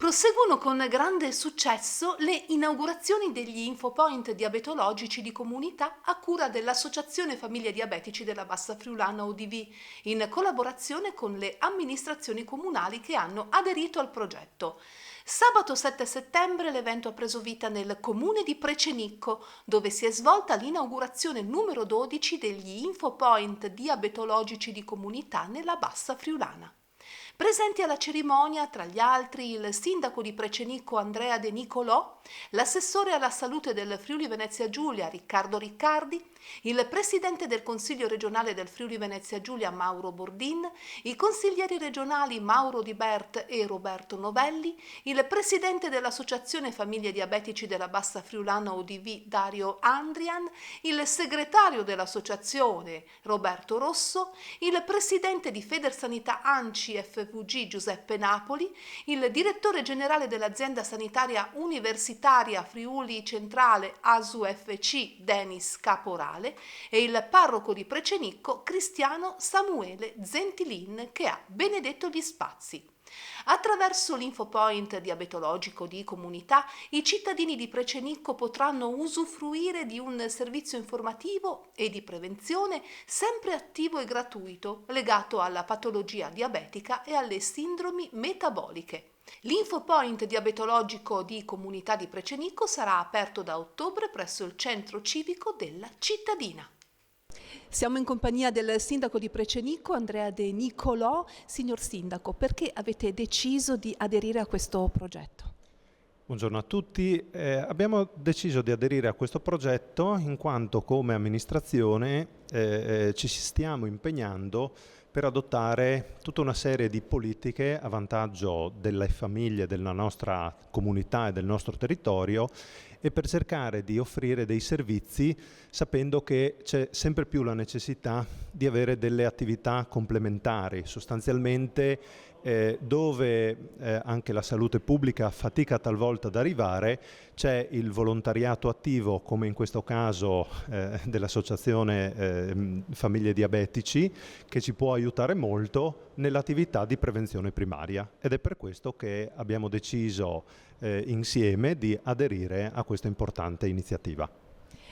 Proseguono con grande successo le inaugurazioni degli infopoint diabetologici di comunità a cura dell'Associazione Famiglie Diabetici della Bassa Friulana ODV, in collaborazione con le amministrazioni comunali che hanno aderito al progetto. Sabato 7 settembre l'evento ha preso vita nel comune di Precenicco, dove si è svolta l'inaugurazione numero 12 degli infopoint diabetologici di comunità nella Bassa Friulana. Presenti alla cerimonia, tra gli altri, il sindaco di Precenicco Andrea De Nicolò, l'assessore alla salute del Friuli Venezia Giulia Riccardo Riccardi, il presidente del Consiglio regionale del Friuli Venezia Giulia Mauro Bordin, i consiglieri regionali Mauro Di Bert e Roberto Novelli, il presidente dell'Associazione Famiglie Diabetici della Bassa Friulana ODV Dario Andrian, il segretario dell'associazione Roberto Rosso, il presidente di Federsanità ANCI FVG Giuseppe Napoli, il direttore generale dell'azienda sanitaria universitaria Friuli Centrale ASUFC Denis Caporale e il parroco di Precenicco Cristiano Samuele Zentilin, che ha benedetto gli spazi. Attraverso l'infopoint diabetologico di comunità, i cittadini di Precenicco potranno usufruire di un servizio informativo e di prevenzione sempre attivo e gratuito, legato alla patologia diabetica e alle sindromi metaboliche. L'infopoint diabetologico di comunità di Precenicco sarà aperto da ottobre presso il centro civico della cittadina. Siamo in compagnia del sindaco di Precenicco, Andrea De Nicolò. Signor sindaco, perché avete deciso di aderire a questo progetto? Buongiorno a tutti. Abbiamo deciso di aderire a questo progetto in quanto come amministrazione ci stiamo impegnando per adottare tutta una serie di politiche a vantaggio delle famiglie della nostra comunità e del nostro territorio e per cercare di offrire dei servizi sapendo che c'è sempre più la necessità di avere delle attività complementari, sostanzialmente dove anche la salute pubblica fatica talvolta ad arrivare, c'è il volontariato attivo, come in questo caso dell'Associazione Famiglie Diabetici, che ci può aiutare molto nell'attività di prevenzione primaria, ed è per questo che abbiamo deciso insieme di aderire a questa importante iniziativa.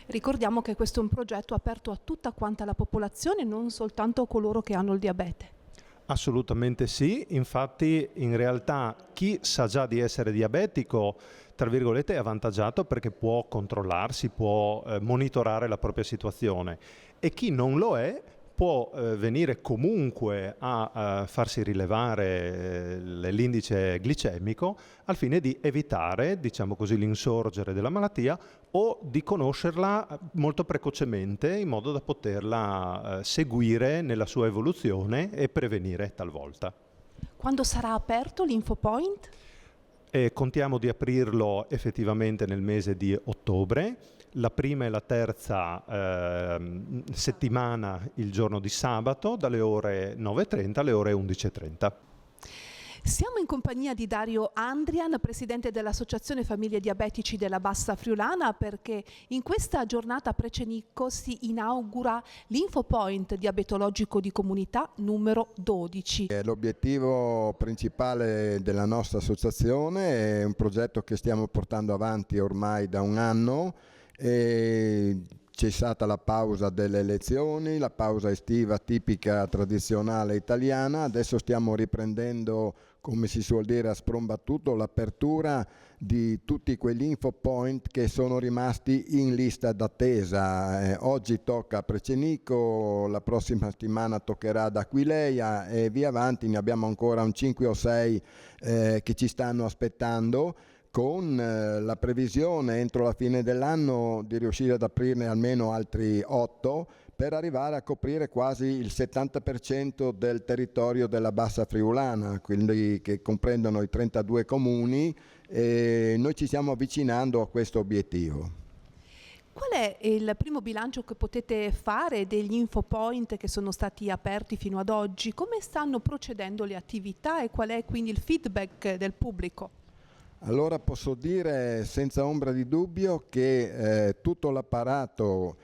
Ricordiamo che questo è un progetto aperto a tutta quanta la popolazione, non soltanto a coloro che hanno il diabete. Assolutamente sì, infatti in realtà chi sa già di essere diabetico, tra virgolette, è avvantaggiato perché può controllarsi, può monitorare la propria situazione, e chi non lo è può venire comunque a farsi rilevare l'indice glicemico al fine di evitare, diciamo così, l'insorgere della malattia o di conoscerla molto precocemente in modo da poterla seguire nella sua evoluzione e prevenire talvolta. Quando sarà aperto l'Infopoint? Contiamo di aprirlo effettivamente nel mese di ottobre, la prima e la terza settimana il giorno di sabato dalle ore 9:30 alle ore 11:30. Siamo in compagnia di Dario Andrian, presidente dell'Associazione Famiglie Diabetici della Bassa Friulana, perché in questa giornata a Precenicco si inaugura l'Infopoint diabetologico di comunità numero 12. L'obiettivo principale della nostra associazione è un progetto che stiamo portando avanti ormai da un anno. C'è stata la pausa delle elezioni, la pausa estiva tipica tradizionale italiana, adesso stiamo riprendendo, come si suol dire a sprombattuto, l'apertura di tutti quegli infopoint che sono rimasti in lista d'attesa. Oggi tocca a Precenicco, la prossima settimana toccherà ad Aquileia e via avanti, ne abbiamo ancora un 5 o 6 che ci stanno aspettando, con la previsione entro la fine dell'anno di riuscire ad aprirne almeno altri 8 per arrivare a coprire quasi il 70% del territorio della Bassa Friulana, quindi che comprendono i 32 comuni, e noi ci stiamo avvicinando a questo obiettivo. Qual è il primo bilancio che potete fare degli infopoint che sono stati aperti fino ad oggi? Come stanno procedendo le attività e qual è quindi il feedback del pubblico? Allora posso dire senza ombra di dubbio che tutto l'apparato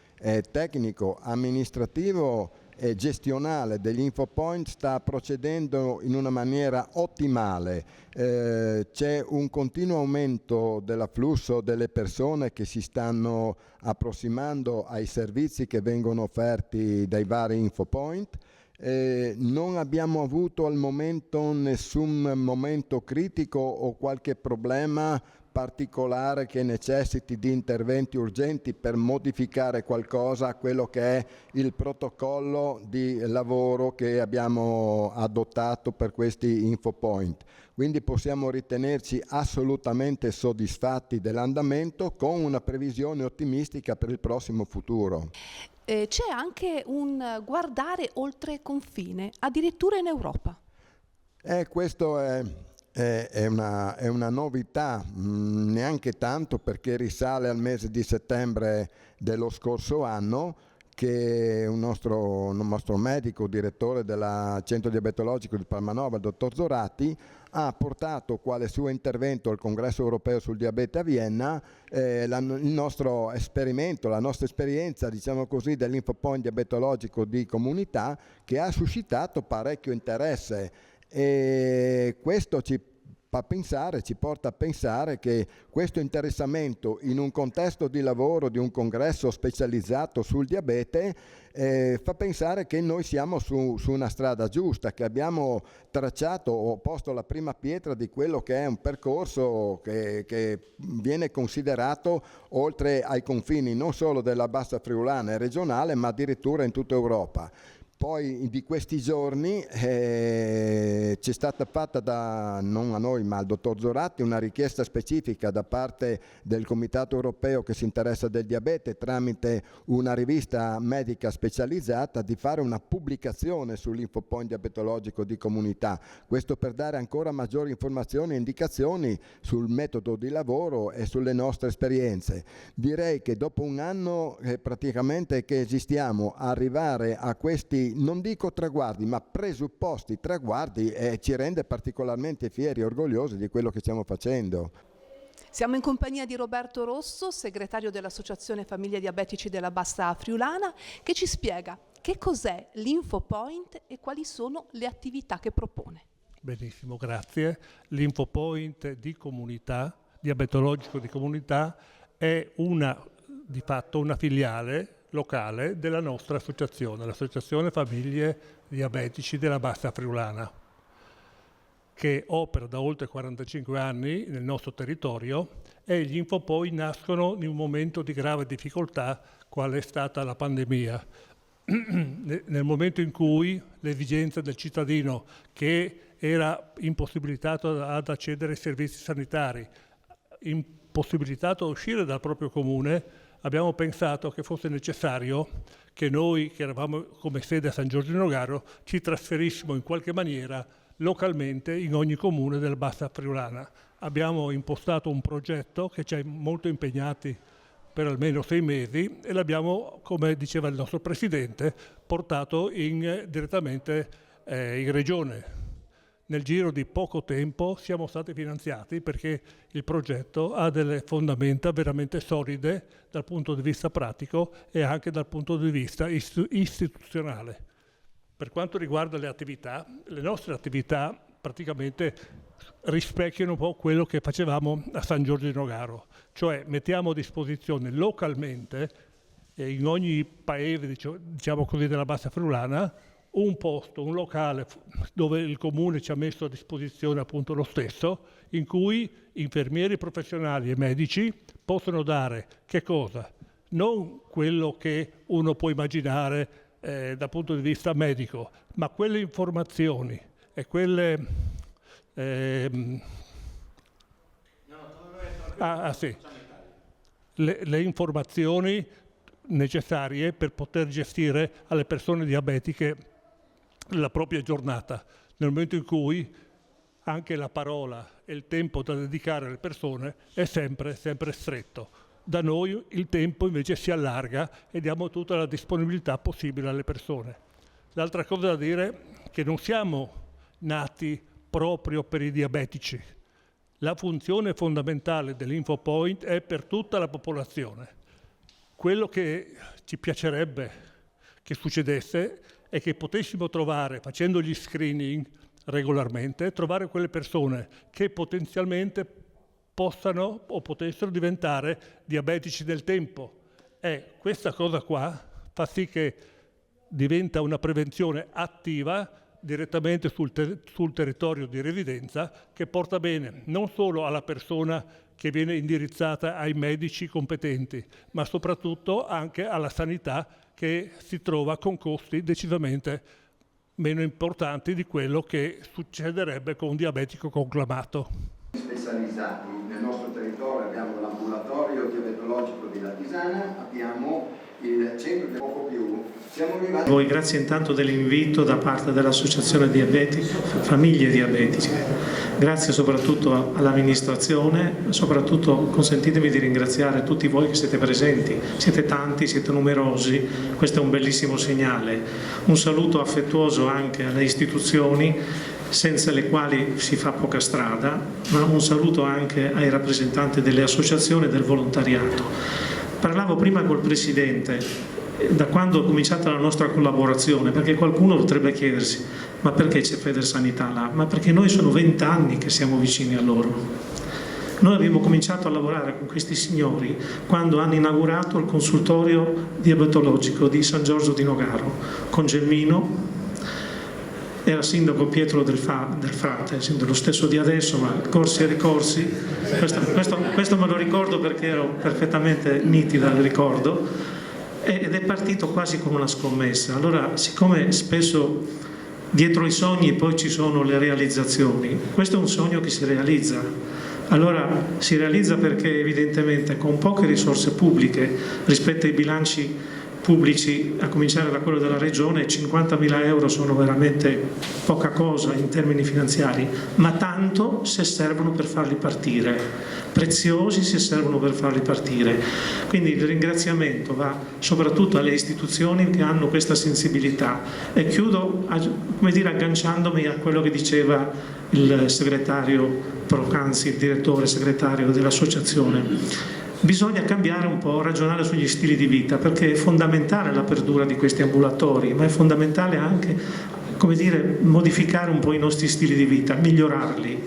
tecnico, amministrativo gestionale degli infopoint sta procedendo in una maniera ottimale. C'è un continuo aumento dell'afflusso delle persone che si stanno approssimando ai servizi che vengono offerti dai vari infopoint. Non abbiamo avuto al momento nessun momento critico o qualche problema particolare che necessiti di interventi urgenti per modificare qualcosa a quello che è il protocollo di lavoro che abbiamo adottato per questi infopoint. Quindi possiamo ritenerci assolutamente soddisfatti dell'andamento, con una previsione ottimistica per il prossimo futuro. C'è anche un guardare oltre confine, addirittura in Europa. Questo è una novità, neanche tanto, perché risale al mese di settembre dello scorso anno, che un nostro medico, direttore del centro diabetologico di Palmanova, il dottor Zoratti, ha portato quale suo intervento al Congresso europeo sul diabete a Vienna il nostro esperimento, la nostra esperienza, diciamo così, dell'infopoint diabetologico di comunità, che ha suscitato parecchio interesse, e questo ci porta a pensare che questo interessamento in un contesto di lavoro di un congresso specializzato sul diabete fa pensare che noi siamo su una strada giusta, che abbiamo tracciato o posto la prima pietra di quello che è un percorso che viene considerato oltre ai confini non solo della Bassa Friulana e regionale, ma addirittura in tutta Europa. Poi di questi giorni c'è stata fatta non a noi ma al dottor Zoratti, una richiesta specifica da parte del Comitato Europeo che si interessa del diabete, tramite una rivista medica specializzata, di fare una pubblicazione sull'infopoint diabetologico di comunità. Questo per dare ancora maggiori informazioni e indicazioni sul metodo di lavoro e sulle nostre esperienze. Direi che dopo un anno praticamente che esistiamo, arrivare a questi, non dico traguardi, ma presupposti traguardi, ci rende particolarmente fieri e orgogliosi di quello che stiamo facendo. Siamo in compagnia di Roberto Rosso, segretario dell'Associazione Famiglie Diabetici della Bassa Friulana, che ci spiega che cos'è l'Infopoint e quali sono le attività che propone. Benissimo, grazie. L'Infopoint di comunità, diabetologico di comunità, è di fatto una filiale locale della nostra associazione, l'Associazione Famiglie Diabetici della Bassa Friulana, che opera da oltre 45 anni nel nostro territorio, e gli Infopoint nascono in un momento di grave difficoltà qual è stata la pandemia. Nel momento in cui l'esigenza del cittadino, che era impossibilitato ad accedere ai servizi sanitari, impossibilitato a uscire dal proprio comune, abbiamo pensato che fosse necessario che noi, che eravamo come sede a San Giorgio di Nogaro, ci trasferissimo in qualche maniera localmente in ogni comune della Bassa Friulana. Abbiamo impostato un progetto che ci ha molto impegnati per almeno 6 mesi e l'abbiamo, come diceva il nostro Presidente, portato direttamente in Regione. Nel giro di poco tempo siamo stati finanziati, perché il progetto ha delle fondamenta veramente solide dal punto di vista pratico e anche dal punto di vista istituzionale. Per quanto riguarda le nostre attività praticamente rispecchiano un po' quello che facevamo a San Giorgio di Nogaro, cioè mettiamo a disposizione localmente, in ogni paese, diciamo così, della Bassa Friulana, un posto, un locale dove il comune ci ha messo a disposizione appunto lo stesso, in cui infermieri professionali e medici possono dare che cosa? Non quello che uno può immaginare dal punto di vista medico, ma quelle informazioni e quelle le informazioni necessarie per poter gestire alle persone diabetiche la propria giornata, nel momento in cui anche la parola e il tempo da dedicare alle persone è sempre stretto. Da noi il tempo invece si allarga e diamo tutta la disponibilità possibile alle persone. L'altra cosa da dire è che non siamo nati proprio per i diabetici. La funzione fondamentale dell'Infopoint è per tutta la popolazione. Quello che ci piacerebbe che succedesse è che potessimo trovare, facendo gli screening regolarmente, trovare quelle persone che potenzialmente possano o potessero diventare diabetici nel tempo. E questa cosa qua fa sì che diventa una prevenzione attiva direttamente sul territorio di residenza, che porta bene non solo alla persona che viene indirizzata ai medici competenti, ma soprattutto anche alla sanità, che si trova con costi decisamente meno importanti di quello che succederebbe con un diabetico conclamato. Specializzati nel nostro territorio abbiamo l'ambulatorio diabetologico di Latisana, abbiamo il centro di poco più. Siamo arrivati. Voi grazie intanto dell'invito da parte dell'Associazione Famiglie Diabetiche. Grazie soprattutto all'amministrazione, soprattutto consentitemi di ringraziare tutti voi che siete presenti, siete tanti, siete numerosi, questo è un bellissimo segnale. Un saluto affettuoso anche alle istituzioni, senza le quali si fa poca strada, ma un saluto anche ai rappresentanti delle associazioni e del volontariato. Parlavo prima col Presidente, da quando è cominciata la nostra collaborazione, perché qualcuno potrebbe chiedersi, ma perché c'è Federsanità là? Ma perché noi sono 20 anni che siamo vicini a loro. Noi abbiamo cominciato a lavorare con questi signori quando hanno inaugurato il consultorio diabetologico di San Giorgio di Nogaro, con Gelmino. Era sindaco Pietro del Frate, dello stesso di adesso, ma corsi e ricorsi, questo me lo ricordo perché ero perfettamente nitida al ricordo, ed è partito quasi come una scommessa. Allora, siccome spesso dietro i sogni poi ci sono le realizzazioni, questo è un sogno che si realizza. Allora si realizza perché evidentemente con poche risorse pubbliche rispetto ai bilanci pubblici, a cominciare da quello della Regione, 50.000 euro sono veramente poca cosa in termini finanziari, ma tanto se servono per farli partire, preziosi se servono per farli partire. Quindi il ringraziamento va soprattutto alle istituzioni che hanno questa sensibilità. E chiudo agganciandomi a quello che diceva il segretario Procanzi, il direttore segretario dell'associazione. Bisogna cambiare un po', ragionare sugli stili di vita, perché è fondamentale l'apertura di questi ambulatori, ma è fondamentale anche, modificare un po' i nostri stili di vita, migliorarli.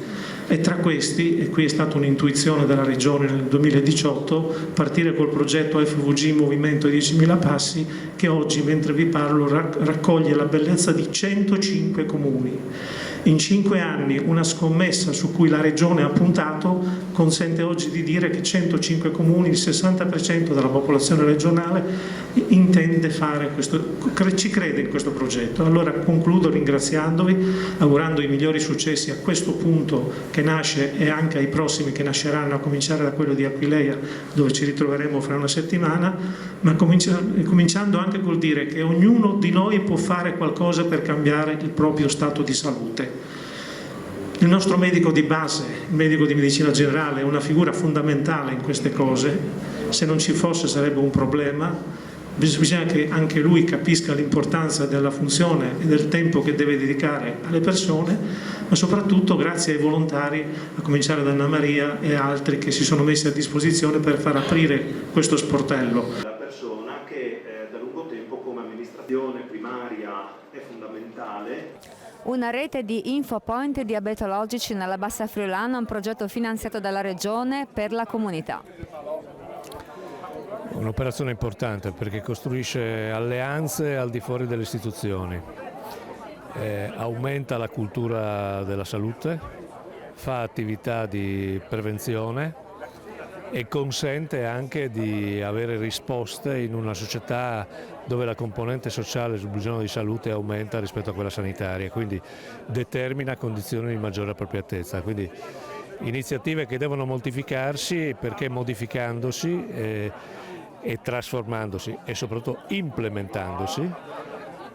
E tra questi, e qui è stata un'intuizione della Regione nel 2018, partire col progetto FVG Movimento 10.000 Passi, che oggi, mentre vi parlo, raccoglie la bellezza di 105 comuni. In 5 anni una scommessa su cui la Regione ha puntato consente oggi di dire che 105 comuni, il 60% della popolazione regionale intende fare questo, ci crede in questo progetto. Allora concludo ringraziandovi, augurando i migliori successi a questo punto che nasce e anche ai prossimi che nasceranno, a cominciare da quello di Aquileia, dove ci ritroveremo fra una settimana, ma cominciando anche col dire che ognuno di noi può fare qualcosa per cambiare il proprio stato di salute. Il nostro medico di base, il medico di medicina generale, è una figura fondamentale in queste cose. Se non ci fosse sarebbe un problema. Bisogna che anche lui capisca l'importanza della funzione e del tempo che deve dedicare alle persone, ma soprattutto grazie ai volontari, a cominciare da Anna Maria e altri che si sono messi a disposizione per far aprire questo sportello. La persona che da lungo tempo come amministrazione primaria è fondamentale. Una rete di infopoint diabetologici nella Bassa Friulana, un progetto finanziato dalla Regione per la comunità. Un'operazione importante perché costruisce alleanze al di fuori delle istituzioni, aumenta la cultura della salute, fa attività di prevenzione e consente anche di avere risposte in una società dove la componente sociale sul bisogno di salute aumenta rispetto a quella sanitaria, quindi determina condizioni di maggiore appropriatezza. Quindi iniziative che devono modificarsi perché modificandosi e trasformandosi e soprattutto implementandosi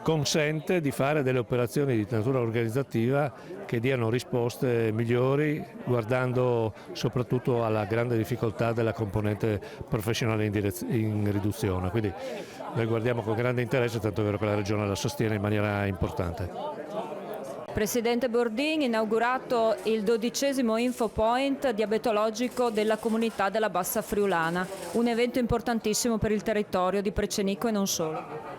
consente di fare delle operazioni di natura organizzativa che diano risposte migliori, guardando soprattutto alla grande difficoltà della componente professionale in riduzione. Quindi noi guardiamo con grande interesse, tanto è vero che la Regione la sostiene in maniera importante. Presidente Bordin, inaugurato il 12° Infopoint diabetologico della comunità della Bassa Friulana, un evento importantissimo per il territorio di Precenico e non solo.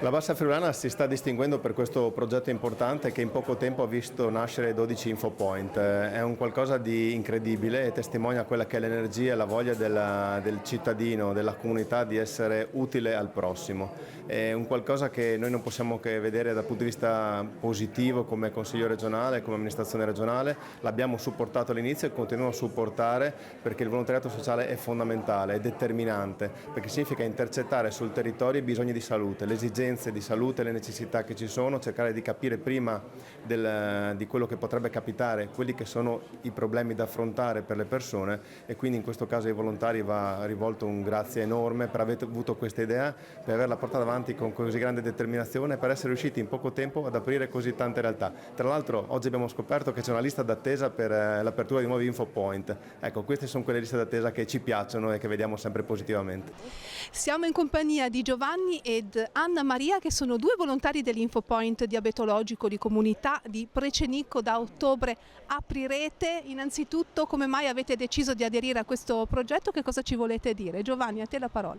La Bassa Friulana si sta distinguendo per questo progetto importante che in poco tempo ha visto nascere 12 InfoPoint. È un qualcosa di incredibile e testimonia quella che è l'energia e la voglia del cittadino, della comunità di essere utile al prossimo. È un qualcosa che noi non possiamo che vedere dal punto di vista positivo come Consiglio regionale, come amministrazione regionale. L'abbiamo supportato all'inizio e continuiamo a supportare perché il volontariato sociale è fondamentale, è determinante, perché significa intercettare sul territorio i bisogni di salute, le esigenze di salute, le necessità che ci sono, cercare di capire prima di quello che potrebbe capitare, quelli che sono i problemi da affrontare per le persone, e quindi in questo caso ai volontari va rivolto un grazie enorme per aver avuto questa idea, per averla portata avanti con così grande determinazione e per essere riusciti in poco tempo ad aprire così tante realtà. Tra l'altro oggi abbiamo scoperto che c'è una lista d'attesa per l'apertura di nuovi InfoPoint. Ecco, queste sono quelle liste d'attesa che ci piacciono e che vediamo sempre positivamente. Siamo in compagnia di Giovanni ed Anna Maria, che sono due volontari dell'InfoPoint diabetologico di comunità di Precenicco. Da ottobre aprirete. Innanzitutto, come mai avete deciso di aderire a questo progetto? Che cosa ci volete dire? Giovanni, a te la parola.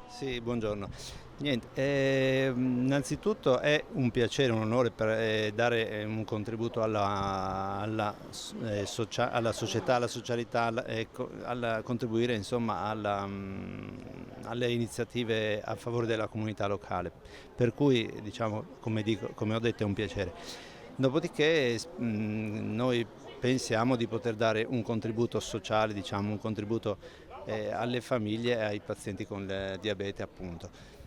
Sì, buongiorno. Niente, innanzitutto è un piacere, un onore per dare un contributo alla società, alla socialità, contribuire insomma alle iniziative a favore della comunità locale. Per cui, diciamo, come ho detto, è un piacere. Dopodiché noi pensiamo di poter dare un contributo sociale, diciamo, un contributo alle famiglie e ai pazienti con il diabete, appunto.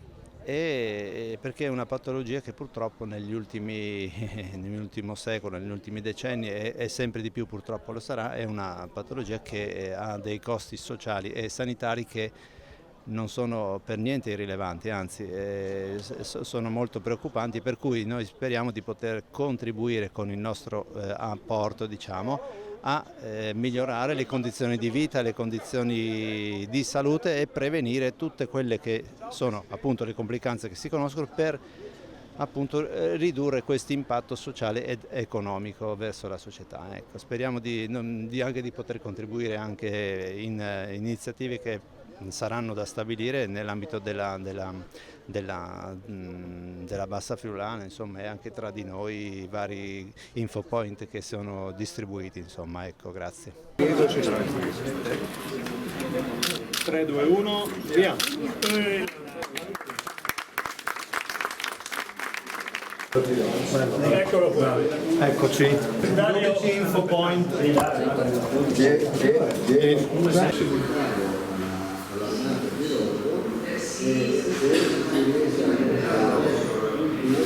E perché è una patologia che purtroppo nell'ultimo secolo, negli ultimi decenni e sempre di più purtroppo lo sarà, è una patologia che ha dei costi sociali e sanitari che non sono per niente irrilevanti, anzi sono molto preoccupanti, per cui noi speriamo di poter contribuire con il nostro apporto, diciamo, a migliorare le condizioni di vita, le condizioni di salute e prevenire tutte quelle che sono appunto le complicanze che si conoscono, per appunto ridurre questo impatto sociale ed economico verso la società. Ecco, speriamo anche di poter contribuire anche in iniziative che saranno da stabilire nell'ambito della Bassa Friulana, insomma, e anche tra di noi i vari InfoPoint che sono distribuiti, insomma, ecco, grazie. 3, 2, 1, via! Eccolo qua. Eccoci. 12 InfoPoint.